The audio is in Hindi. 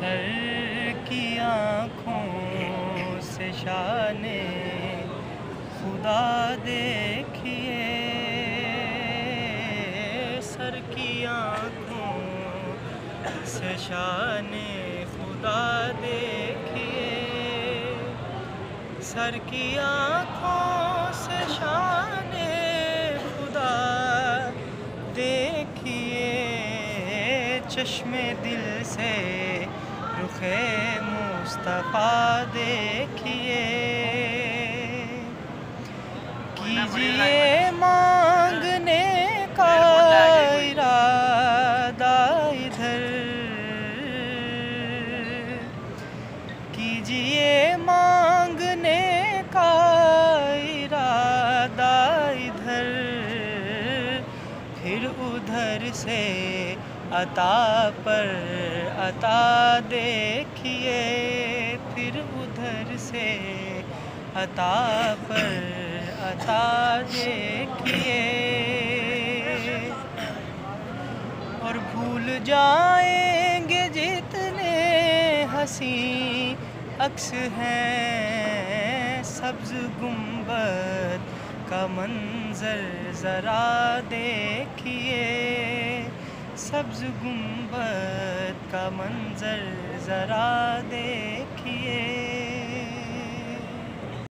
सर की आँखों से शाने खुदा देखिए, सर की आँखों से शाने खुदा देखिए, सर की आँखों से शाने खुदा देखिए, चश्मे दिल से रुखे मुस्तफ़ा देखिए, कीजिए मांगने का इरादा इधर, कीजिए मांगने का इरादा इधर, फिर उधर से अता पर अता देखिए, फिर उधर से अता पर अता देखिए, और भूल जाएंगे जितने हंसी अक्स हैं सब्ज़ गुंबद का मंज़र ज़रा देखिए, सब्ज़ गुंबद का मंज़र ज़रा देखिए।